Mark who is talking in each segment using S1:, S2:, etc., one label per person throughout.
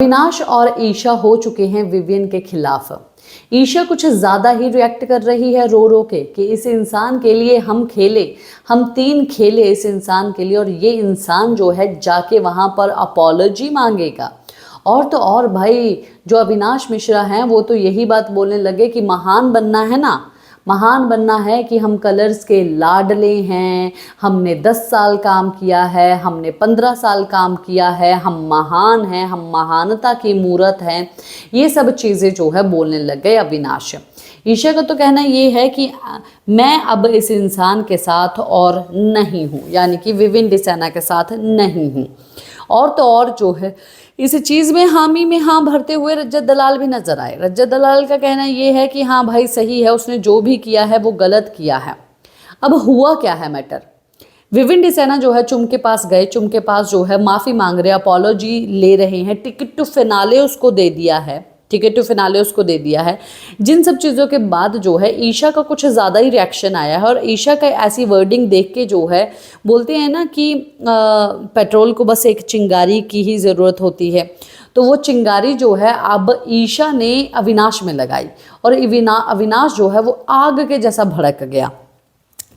S1: अविनाश और ईशा हो चुके हैं विवियन के खिलाफ। ईशा कुछ ज़्यादा ही रिएक्ट कर रही है रो रो के कि इस इंसान के लिए हम खेले, हम 3 खेले इस इंसान के लिए और ये इंसान जो है जाके वहाँ पर अपॉलॉजी मांगेगा। और तो और भाई जो अविनाश मिश्रा हैं वो तो यही बात बोलने लगे कि महान बनना है ना, महान बनना है कि हम कलर्स के लाडले हैं, हमने 10 साल काम किया है, हमने 15 साल काम किया है, हम महान हैं, हम महानता की मूरत हैं। ये सब चीज़ें जो है बोलने लग गए अविनाश। ईशा का तो कहना ये है कि मैं अब इस इंसान के साथ और नहीं हूँ, यानी कि विविन डिसैना के साथ नहीं हूँ। और तो और जो है इस चीज़ में हामी में हाँ भरते हुए रज्जत दलाल भी नजर आए। रज्जत दलाल का कहना ये है कि हाँ भाई सही है, उसने जो भी किया है वो गलत किया है। अब हुआ क्या है मैटर, विविन डिसैना जो है चुम के पास गए, चुम के पास जो है माफ़ी मांग रहे, अपॉलॉजी ले रहे हैं, टिकट टू फिनाले उसको दे दिया है, टिकट टू फिनाले उसको दे दिया है। जिन सब चीज़ों के बाद जो है ईशा का कुछ ज़्यादा ही रिएक्शन आया है और ईशा का ऐसी वर्डिंग देख के जो है बोलते हैं ना कि पेट्रोल को बस एक चिंगारी की ही ज़रूरत होती है। तो वो चिंगारी जो है अब ईशा ने अविनाश में लगाई और अविनाश जो है वो आग के जैसा भड़क गया।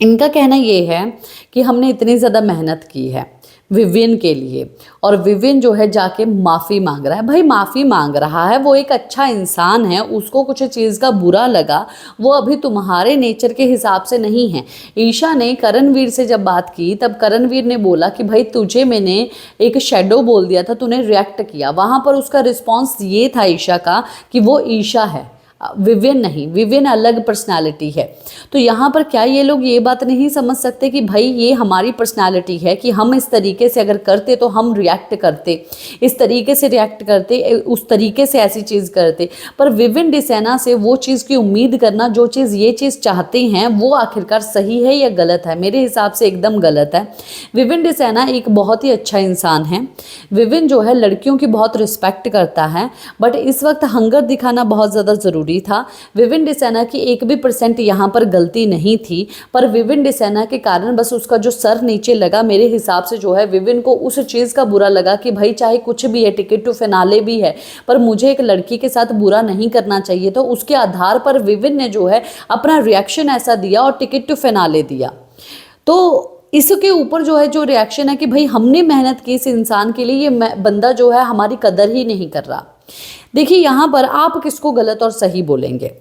S1: इनका कहना ये है कि हमने इतनी ज़्यादा मेहनत की है विविन के लिए और विविन जो है जाके माफ़ी मांग रहा है। भाई माफ़ी मांग रहा है, वो एक अच्छा इंसान है, उसको कुछ चीज़ का बुरा लगा, वो अभी तुम्हारे नेचर के हिसाब से नहीं है। ईशा ने करणवीर से जब बात की तब करणवीर ने बोला कि भाई तुझे मैंने एक शेडो बोल दिया था, तूने रिएक्ट किया। वहाँ पर उसका रिस्पॉन्स ये था ईशा का कि वो ईशा है, विविन नहीं, विविन अलग पर्सनालिटी है। तो यहाँ पर क्या ये लोग ये बात नहीं समझ सकते कि भाई ये हमारी पर्सनालिटी है कि हम इस तरीके से अगर करते तो हम रिएक्ट करते, इस तरीके से रिएक्ट करते, उस तरीके से ऐसी चीज़ करते। पर विविन डिसैना से वो चीज़ की उम्मीद करना, जो चीज़ ये चीज़ चाहते हैं वो आखिरकार सही है या गलत है, मेरे हिसाब से एकदम गलत है। विविन डिसैना एक बहुत ही अच्छा इंसान है। विविन जो है लड़कियों की बहुत रिस्पेक्ट करता है, बट इस वक्त हंगर दिखाना बहुत ज़्यादा ज़रूरी था। विविन डिसैना की 1 भी % यहाँ पर गलती नहीं थी, पर विविन डिसैना के कारण बस उसका जो सर नीचे लगा, मेरे हिसाब से जो है विविन को उस चीज़ का बुरा लगा कि भाई चाहे कुछ भी है, टिकट टू फिनाले भी है, पर मुझे एक लड़की के साथ बुरा नहीं करना चाहिए। तो उसके आधार पर विविन ने जो है अपना रिएक्शन ऐसा दिया और टिकट टू फिनाले दिया। तो इसके ऊपर जो है जो रिएक्शन है कि भाई हमने मेहनत की इस इंसान के लिए, ये बंदा जो है हमारी कदर ही नहीं कर रहा। देखिए यहाँ पर आप किसको गलत और सही बोलेंगे?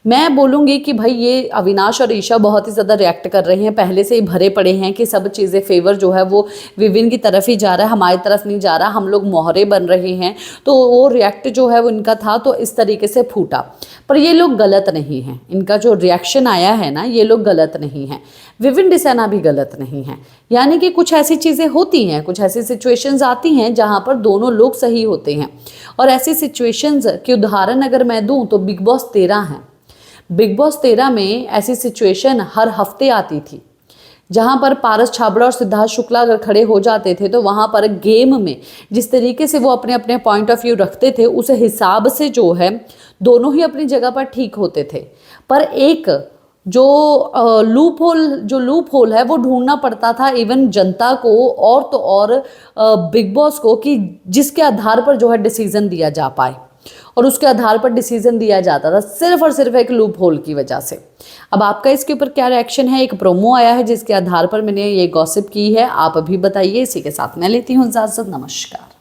S1: मैं बोलूँगी कि भाई ये अविनाश और ईशा बहुत ही ज़्यादा रिएक्ट कर रहे हैं, पहले से ही भरे पड़े हैं कि सब चीज़ें फेवर जो है वो विविन की तरफ ही जा रहा है, हमारी तरफ नहीं जा रहा, हम लोग मोहरे बन रहे हैं। तो वो रिएक्ट जो है वो इनका था तो इस तरीके से फूटा। पर ये लोग गलत नहीं हैं, इनका जो रिएक्शन आया है ना, ये लोग गलत नहीं हैं, विविन डिसैना भी गलत नहीं है। यानी कि कुछ ऐसी चीज़ें होती हैं, कुछ ऐसी सिचुएशंस आती हैं जहाँ पर दोनों लोग सही होते हैं। और ऐसी सिचुएशंस की उदाहरण अगर मैं दूँ तो बिग बॉस 13 है। बिग बॉस 13 में ऐसी सिचुएशन हर हफ्ते आती थी जहाँ पर पारस छाबड़ा और सिद्धार्थ शुक्ला अगर खड़े हो जाते थे तो वहाँ पर गेम में जिस तरीके से वो अपने अपने पॉइंट ऑफ व्यू रखते थे उस हिसाब से जो है दोनों ही अपनी जगह पर ठीक होते थे। पर एक जो लूप होल है वो ढूंढना पड़ता था इवन जनता को और तो और बिग बॉस को, कि जिसके आधार पर जो है डिसीजन दिया जा पाए। और उसके आधार पर डिसीजन दिया जाता था सिर्फ और सिर्फ एक लूप होल की वजह से। अब आपका इसके ऊपर क्या रिएक्शन है? एक प्रोमो आया है जिसके आधार पर मैंने ये गॉसिप की है, आप अभी बताइए। इसी के साथ मैं लेती हूँ इजाज़त, नमस्कार।